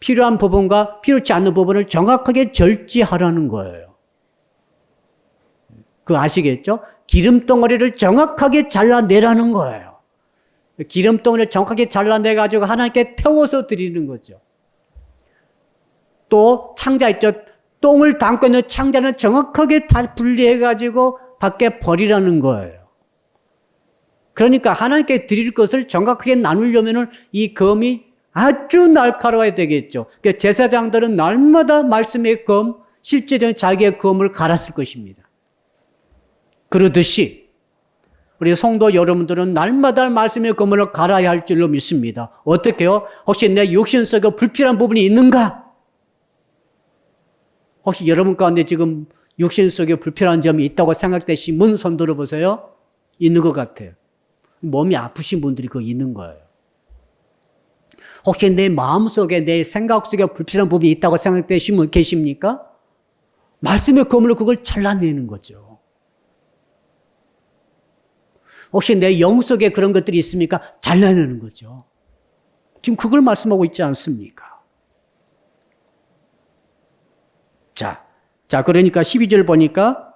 필요한 부분과 필요치 않는 부분을 정확하게 절제하라는 거예요. 그거 아시겠죠? 기름덩어리를 정확하게 잘라내라는 거예요. 기름덩어리를 정확하게 잘라내가지고 하나님께 태워서 드리는 거죠. 또 창자 있죠? 똥을 담고 있는 창자는 정확하게 다 분리해가지고 밖에 버리라는 거예요. 그러니까 하나님께 드릴 것을 정확하게 나누려면 이 검이 아주 날카로워야 되겠죠. 그러니까 제사장들은 날마다 말씀의 검, 실제로는 자기의 검을 갈았을 것입니다. 그러듯이 우리 성도 여러분들은 날마다 말씀의 검을 갈아야 할 줄로 믿습니다. 어떻게요? 혹시 내 육신 속에 불필요한 부분이 있는가? 혹시 여러분 가운데 지금 육신 속에 불필요한 점이 있다고 생각되신 분 손 들어보세요. 있는 것 같아요. 몸이 아프신 분들이 그거 있는 거예요. 혹시 내 마음 속에, 내 생각 속에 불필요한 부분이 있다고 생각되신 분 계십니까? 말씀의 검으로 그걸 잘라내는 거죠. 혹시 내 영 속에 그런 것들이 있습니까? 잘라내는 거죠. 지금 그걸 말씀하고 있지 않습니까? 자, 그러니까 12절 보니까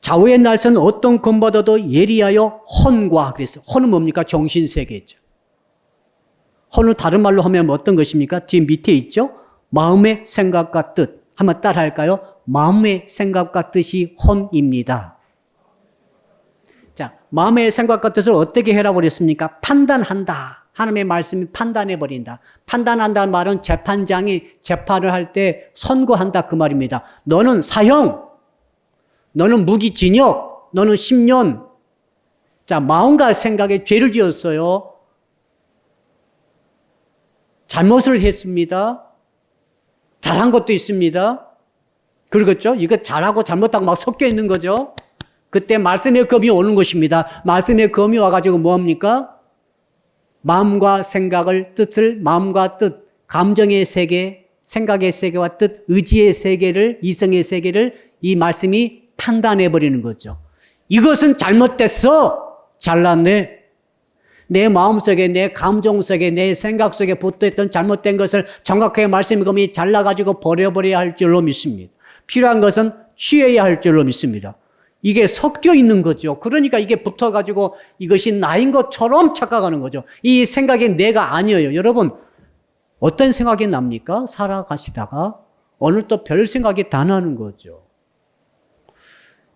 좌우의 날선 어떤 검보다도 예리하여 혼과 그랬어요. 혼은 뭡니까? 정신세계죠. 혼은 다른 말로 하면 어떤 것입니까? 뒤에 밑에 있죠? 마음의 생각과 뜻. 한번 따라 할까요? 마음의 생각과 뜻이 혼입니다. 자, 마음의 생각과 뜻을 어떻게 해라고 그랬습니까? 판단한다. 하나님의 말씀이 판단해버린다. 판단한다는 말은 재판장이 재판을 할 때 선고한다 그 말입니다. 너는 사형, 너는 무기징역, 너는 10년. 자, 마음과 생각에 죄를 지었어요. 잘못을 했습니다. 잘한 것도 있습니다. 그러겠죠? 이거 잘하고 잘못하고 막 섞여 있는 거죠. 그때 말씀의 검이 오는 것입니다. 말씀의 검이 와가지고 뭡니까? 마음과 생각을, 뜻을, 마음과 뜻, 감정의 세계, 생각의 세계와 뜻, 의지의 세계를, 이성의 세계를 이 말씀이 판단해버리는 거죠. 이것은 잘못됐어. 잘났네. 내 마음속에, 내 감정 속에, 내 생각 속에 붙어있던 잘못된 것을 정확하게 말씀의 검이 잘라가지고 버려버려야 할 줄로 믿습니다. 필요한 것은 취해야 할 줄로 믿습니다. 이게 섞여 있는 거죠. 그러니까 이게 붙어가지고 이것이 나인 것처럼 착각하는 거죠. 이 생각이 내가 아니에요. 여러분, 어떤 생각이 납니까? 살아가시다가 오늘 또 별 생각이 다 나는 거죠.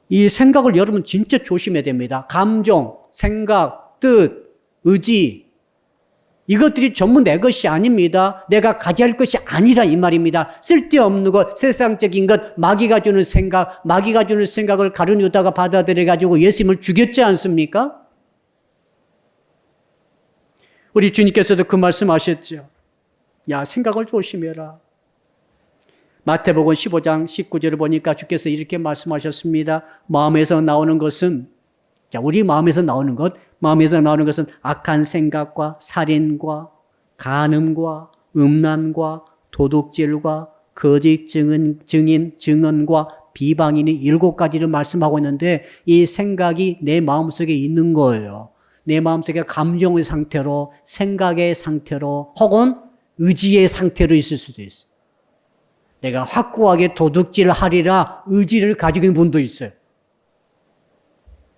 이 생각을 여러분 진짜 조심해야 됩니다. 감정, 생각, 뜻, 의지, 이것들이 전부 내 것이 아닙니다. 내가 가져야 할 것이 아니라 이 말입니다. 쓸데없는 것, 세상적인 것, 마귀가 주는 생각, 마귀가 주는 생각을 가룟 유다가 받아들여가지고 예수님을 죽였지 않습니까? 우리 주님께서도 그 말씀하셨죠. 야, 생각을 조심해라. 마태복음 15장 19절을 보니까 주께서 이렇게 말씀하셨습니다. 마음에서 나오는 것은, 자, 우리 마음에서 나오는 것, 마음에서 나오는 것은 악한 생각과 살인과 간음과 음란과 도둑질과 거짓 증언과 비방이니 7가지를 말씀하고 있는데 이 생각이 내 마음속에 있는 거예요. 내 마음속에 감정의 상태로, 생각의 상태로, 혹은 의지의 상태로 있을 수도 있어요. 내가 확고하게 도둑질하리라 의지를 가지고 있는 분도 있어요.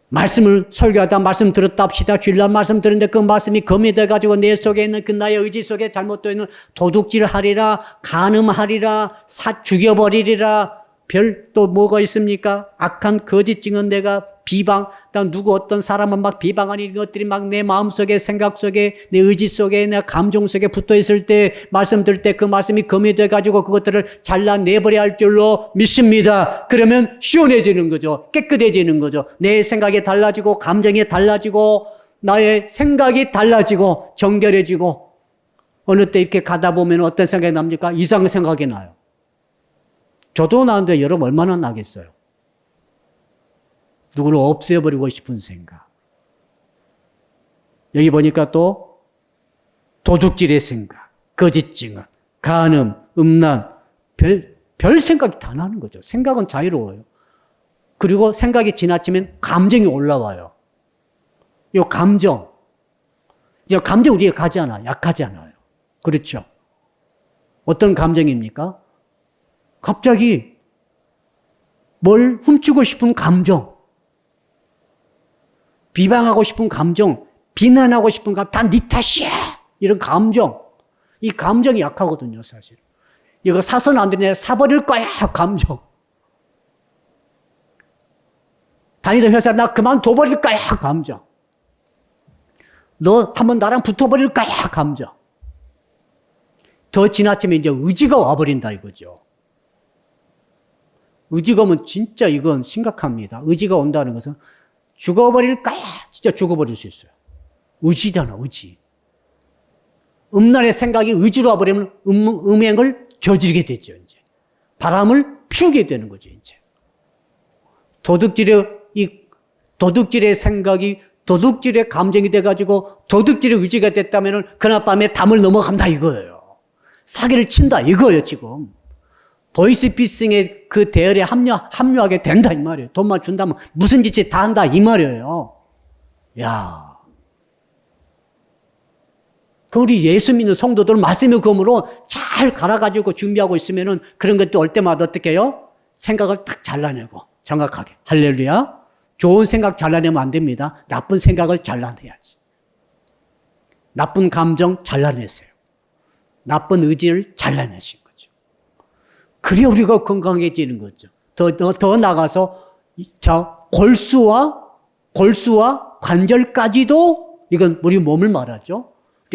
말씀을 설교하다 말씀 들었다 합시다. 주일날 말씀 들었는데 그 말씀이 검이 돼가지고 내 속에 있는 그 나의 의지 속에 잘못되어 있는 도둑질하리라, 간음하리라, 죽여버리리라, 별 또 뭐가 있습니까? 악한 거짓 증언 내가 비방, 누구 어떤 사람은 막 비방하는 것들이 막 내 마음속에 생각 속에 내 의지 속에 내 감정 속에 붙어 있을 때 말씀 들을 때 그 말씀이 검이 돼가지고 그것들을 잘라내버려야 할 줄로 믿습니다. 그러면 시원해지는 거죠. 깨끗해지는 거죠. 내 생각이 달라지고 감정이 달라지고 나의 생각이 달라지고 정결해지고 어느 때 이렇게 가다 보면 어떤 생각이 납니까? 이상한 생각이 나요. 저도 나는데 여러분 얼마나 나겠어요? 누구를 없애버리고 싶은 생각. 여기 보니까 또 도둑질의 생각, 거짓 증언, 간음, 음란, 별 생각이 다 나는 거죠. 생각은 자유로워요. 그리고 생각이 지나치면 감정이 올라와요. 이 감정 우리가 가잖아, 약하잖아요. 그렇죠? 어떤 감정입니까? 갑자기 뭘 훔치고 싶은 감정, 비방하고 싶은 감정, 비난하고 싶은 감정, 다 네 탓이야! 이런 감정. 이 감정이 약하거든요, 사실. 이거 사서는 안 되네, 사버릴 거야! 감정. 다니던 회사 나 그만둬버릴 거야! 감정. 너 한번 나랑 붙어버릴 거야! 감정. 더 지나치면 이제 의지가 와버린다 이거죠. 의지가 오면 진짜 이건 심각합니다. 의지가 온다는 것은 죽어버릴 거야. 진짜 죽어버릴 수 있어요. 의지잖아, 의지. 음란의 생각이 의지로 와버리면 음행을 저지르게 되죠, 이제. 바람을 피우게 되는 거죠, 이제. 도둑질의 생각이 도둑질의 감정이 돼가지고 도둑질의 의지가 됐다면은 그날 밤에 담을 넘어간다 이거예요. 사기를 친다 이거예요, 지금. 보이스피싱의 그 대열에 합류하게 된다 이 말이에요. 돈만 준다면 무슨 짓이 다 한다 이 말이에요. 야, 그 우리 예수 믿는 성도들 말씀의 검으로 잘 갈아가지고 준비하고 있으면은 그런 것도 올 때마다 어떻게 해요? 생각을 딱 잘라내고 정확하게. 할렐루야. 좋은 생각 잘라내면 안 됩니다. 나쁜 생각을 잘라내야지. 나쁜 감정 잘라내세요. 나쁜 의지를 잘라내신 거죠. 그래야 우리가 건강해지는 거죠. 더 나가서 골수와 관절까지도 이건 우리 몸을 말하죠.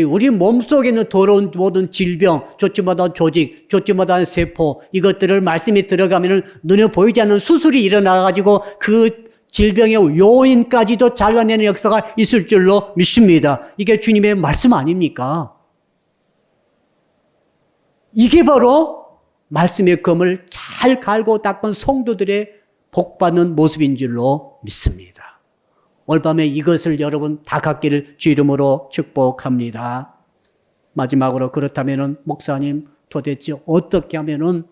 우리 몸속에 있는 더러운 모든 질병, 좋지 못한 조직, 좋지 못한 세포 이것들을 말씀이 들어가면은 눈에 보이지 않는 수술이 일어나가지고 그 질병의 요인까지도 잘라내는 역사가 있을 줄로 믿습니다. 이게 주님의 말씀 아닙니까? 이게 바로 말씀의 검을 잘 갈고 닦은 성도들의 복받는 모습인 줄로 믿습니다. 오늘 밤에 이것을 여러분 다 갖기를 주 이름으로 축복합니다. 마지막으로 그렇다면은 목사님 도대체 어떻게 하면은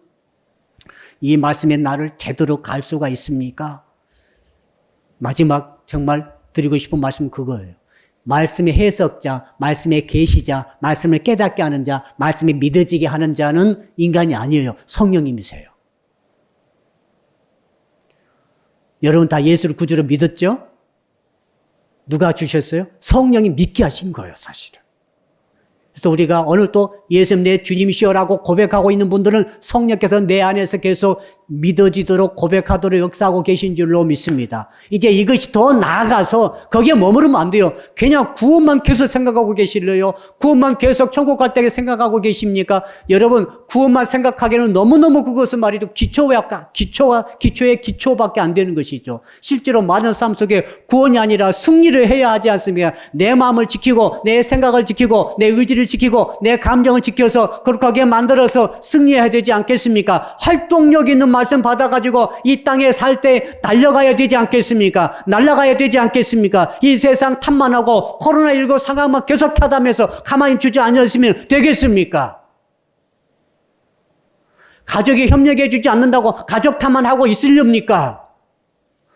이 말씀의 날을 제대로 갈 수가 있습니까? 마지막 정말 드리고 싶은 말씀은 그거예요. 말씀의 해석자, 말씀의 계시자, 말씀을 깨닫게 하는 자, 말씀이 믿어지게 하는 자는 인간이 아니에요. 성령님이세요. 여러분 다 예수를 구주로 믿었죠? 누가 주셨어요? 성령이 믿게 하신 거예요, 사실은. 그래서 우리가 오늘 또 예수님 내 주님이시여라고 고백하고 있는 분들은 성령께서 내 안에서 계속 믿어지도록 고백하도록 역사하고 계신 줄로 믿습니다. 이제 이것이 더 나아가서 거기에 머무르면 안 돼요. 그냥 구원만 계속 생각하고 계실래요? 구원만 계속 천국 갈 때 생각하고 계십니까? 여러분 구원만 생각하기에는 너무너무 그것은 말이죠. 기초의 기초밖에 안 되는 것이죠. 실제로 많은 삶 속에 구원이 아니라 승리를 해야 하지 않습니까? 내 마음을 지키고 내 생각을 지키고 내 의지를 의지를 지키고 내 감정을 지켜서 거룩하게 만들어서 승리해야 되지 않겠습니까? 활동력 있는 말씀 받아가지고 이 땅에 살 때 달려가야 되지 않겠습니까? 날아가야 되지 않겠습니까? 이 세상 탐만하고 코로나19 상황만 계속 타다면서 가만히 주저앉았으면 되겠습니까? 가족이 협력해 주지 않는다고 가족 탐만하고 있으렵니까?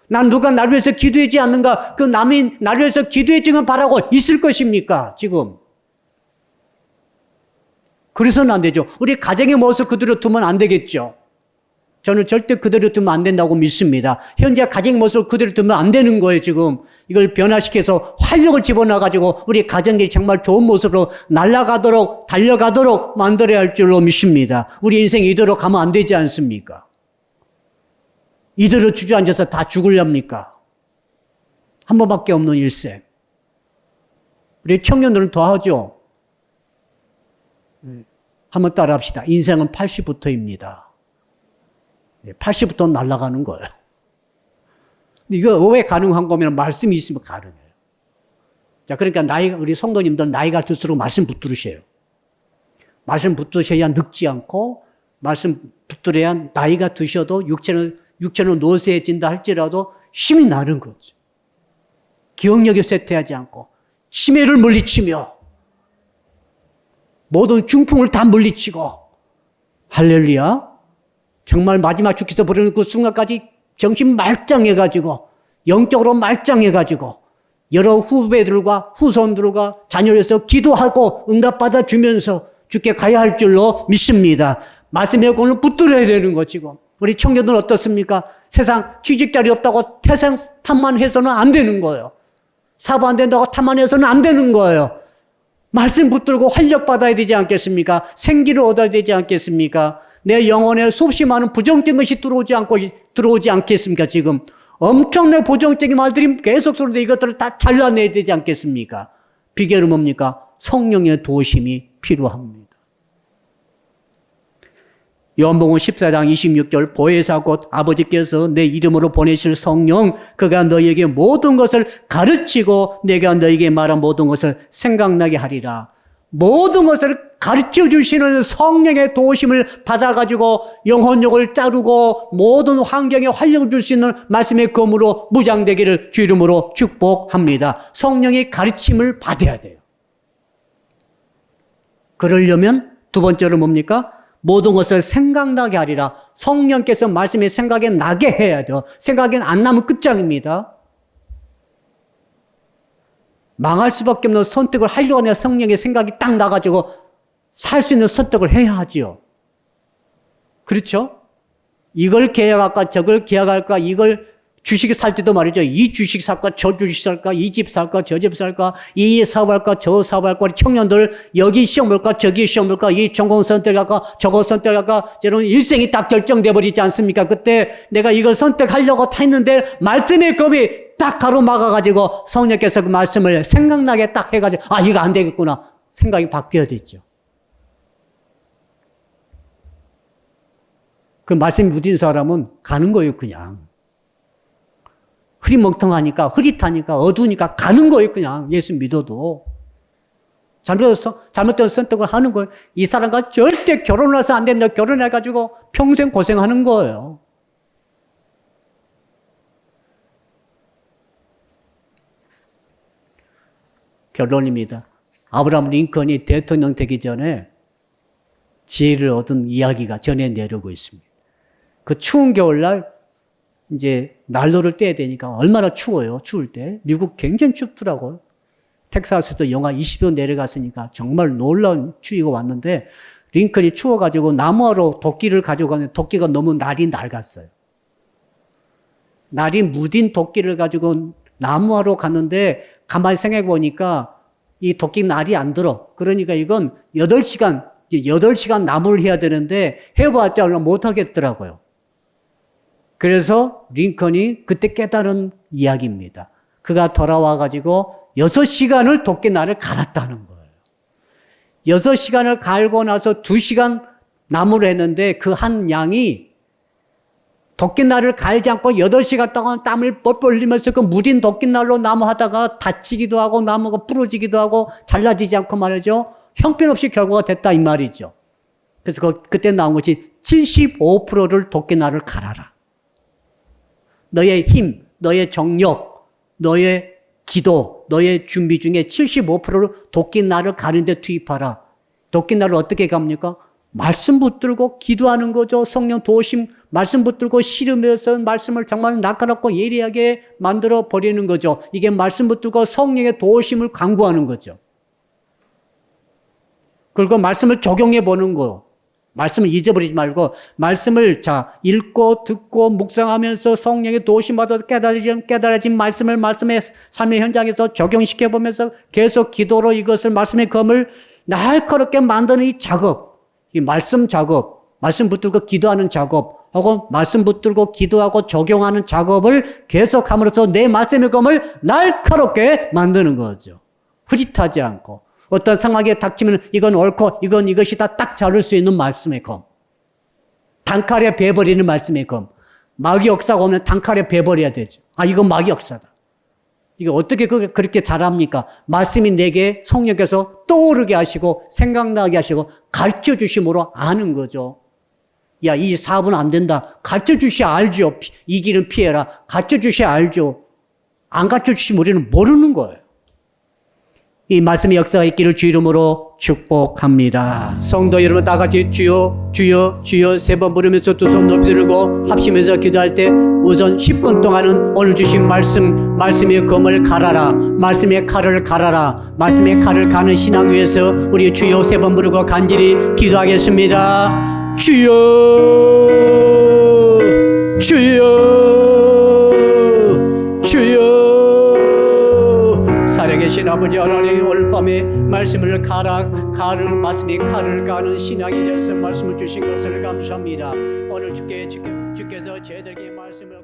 난 누가 나를 위해서 기도하지 않는가? 그 남이 나를 위해서 기도해 주면 바라고 있을 것입니까? 지금. 그래서는 안 되죠. 우리 가정의 모습 그대로 두면 안 되겠죠. 저는 절대 그대로 두면 안 된다고 믿습니다. 현재 가정의 모습을 그대로 두면 안 되는 거예요, 지금. 이걸 변화시켜서 활력을 집어넣어가지고 우리 가정이 정말 좋은 모습으로 날아가도록, 달려가도록 만들어야 할 줄로 믿습니다. 우리 인생 이대로 가면 안 되지 않습니까? 이대로 주저앉아서 다 죽으렵니까? 한 번밖에 없는 일생. 우리 청년들은 더 하죠. 한번 따라 합시다. 인생은 80부터입니다. 80부터 날아가는 거예요. 이거 왜 가능한 거면 말씀이 있으면 가능해요. 자, 그러니까 우리 성도님들 나이가 들수록 말씀 붙들으셔요. 말씀 붙드셔야 늙지 않고, 말씀 붙들어야 나이가 드셔도 육체는 노쇠해진다 할지라도 힘이 나는 거죠. 기억력이 쇠퇴하지 않고, 치매를 물리치며, 모든 중풍을 다 물리치고, 할렐루야. 정말 마지막 주기서 부르는 그 순간까지 정신 말짱해가지고, 영적으로 말짱해가지고, 여러 후배들과 후손들과 자녀에서 기도하고 응답받아 주면서 주께 가야 할 줄로 믿습니다. 말씀의 공을 붙들어야 되는 거 지금. 우리 청년들은 어떻습니까? 세상 취직자리 없다고 세상 탐만해서는 안 되는 거예요. 사업 안 된다고 탐만해서는 안 되는 거예요. 말씀 붙들고 활력 받아야 되지 않겠습니까? 생기를 얻어야 되지 않겠습니까? 내 영혼에 수없이 많은 부정적인 것이 들어오지 않겠습니까? 지금 엄청난 부정적인 말들이 계속 들어오는데 이것들을 다 잘라내야 되지 않겠습니까? 비결은 뭡니까? 성령의 도우심이 필요합니다. 요한복음 14장 26절 보혜사 곧 아버지께서 내 이름으로 보내실 성령 그가 너희에게 모든 것을 가르치고 내가 너희에게 말한 모든 것을 생각나게 하리라. 모든 것을 가르쳐 주시는 성령의 도우심을 받아가지고 영혼력을 자르고 모든 환경에 활력을 줄 수 있는 말씀의 검으로 무장되기를 주 이름으로 축복합니다. 성령의 가르침을 받아야 돼요. 그러려면 두 번째로 뭡니까? 모든 것을 생각나게 하리라. 성령께서 말씀이 생각에 나게 해야 돼요. 생각에 안 나면 끝장입니다. 망할 수밖에 없는 선택을 하려고 하는 성령의 생각이 딱 나가지고 살 수 있는 선택을 해야 하지요. 그렇죠? 이걸 계약할까 저걸 계약할까 이걸 주식을 살 때도 말이죠. 이 주식 살까 저 주식 살까 이 집 살까 저 집 살까 이 사업할까 저 사업할까 우리 청년들 여기 시험 볼까 저기 시험 볼까 이 전공 선택할까 저거 선택할까 저런 일생이 딱 결정돼 버리지 않습니까? 그때 내가 이걸 선택하려고 다 했는데 말씀의 검이 딱 가로막아가지고 성령께서 그 말씀을 생각나게 딱 해가지고 아 이거 안 되겠구나 생각이 바뀌어야 되죠. 그 말씀이 묻힌 사람은 가는 거예요 그냥. 흐리멍텅하니까 흐릿하니까 어두우니까 가는 거예요 그냥 예수 믿어도. 잘못된 선택을 하는 거예요. 이 사람과 절대 결혼을 해서 안 된다. 결혼해가지고 평생 고생하는 거예요. 결론입니다. 아브라함 링컨이 대통령 되기 전에 지혜를 얻은 이야기가 전해 내려오고 있습니다. 그 추운 겨울날 이제 난로를 떼야 되니까 얼마나 추워요. 추울 때. 미국 굉장히 춥더라고요. 텍사스도 영하 20도 내려갔으니까 정말 놀라운 추위가 왔는데 링컨이 추워가지고 나무하러 도끼를 가지고 가는데 도끼가 너무 날이 낡았어요. 날이 무딘 도끼를 가지고 나무하러 갔는데 가만히 생각해 보니까 이 도끼 날이 안 들어. 그러니까 이건 8시간 나무를 해야 되는데 해봤자 얼마 못 하겠더라고요. 그래서 링컨이 그때 깨달은 이야기입니다. 그가 돌아와가지고 6시간을 도끼날을 갈았다는 거예요. 6시간을 갈고 나서 2시간 나무를 했는데 그 한 양이 도끼날을 갈지 않고 8시간 동안 땀을 뻘뻘 흘리면서 그 무딘 도끼날로 나무 하다가 다치기도 하고 나무가 부러지기도 하고 잘라지지 않고 말이죠. 형편없이 결과가 됐다 이 말이죠. 그래서 그때 나온 것이 75%를 도끼날을 갈아라. 너의 힘, 너의 정력, 너의 기도, 너의 준비 중에 75%를 도끼날을 가는 데 투입하라. 도끼날을 어떻게 갑니까? 말씀 붙들고 기도하는 거죠. 성령 도우심, 말씀 붙들고 씨름해서 말씀을 정말 날카롭고 예리하게 만들어 버리는 거죠. 이게 말씀 붙들고 성령의 도우심을 강구하는 거죠. 그리고 말씀을 적용해 보는 거. 말씀을 잊어버리지 말고 말씀을 읽고 듣고 묵상하면서 성령의 도우심 받아서 깨달아진 말씀을 말씀의 삶의 현장에서 적용시켜 보면서 계속 기도로 이것을 말씀의 검을 날카롭게 만드는 이 작업, 이 말씀 작업, 말씀 붙들고 기도하는 작업, 하고 말씀 붙들고 기도하고 적용하는 작업을 계속함으로써 내 말씀의 검을 날카롭게 만드는 거죠. 흐릿하지 않고. 어떤 상황에 닥치면 이건 옳고 이건 이것이다 딱 자를 수 있는 말씀의 검. 단칼에 베버리는 말씀의 검. 마귀 역사가 오면 단칼에 베버려야 되죠. 아, 이건 마귀 역사다. 이거 어떻게 그렇게 잘합니까? 말씀이 내게 성령께서 떠오르게 하시고 생각나게 하시고 가르쳐 주심으로 아는 거죠. 야, 이 사업은 안 된다. 가르쳐 주셔야 알죠. 이 길은 피해라. 가르쳐 주셔야 알죠. 안 가르쳐 주시면 우리는 모르는 거예요. 이 말씀의 역사가 있기를 주 이름으로 축복합니다. 성도 여러분 다 같이 주여 주여 주여 세 번 부르면서 두 손 높이 들고 합심해서 기도할 때 우선 10분 동안은 오늘 주신 말씀의 검을 갈아라. 말씀의 칼을 갈아라. 말씀의 칼을 가는 신앙 위해서 우리 주여 세 번 부르고 간절히 기도하겠습니다. 주여 주여 주여 살아계신 아버지 하나님 오늘 밤에 말씀을 가는 말씀이 칼을 가는 신앙이 되어서 말씀을 주신 것을 감사합니다. 오늘 주께서 저희들에게 말씀을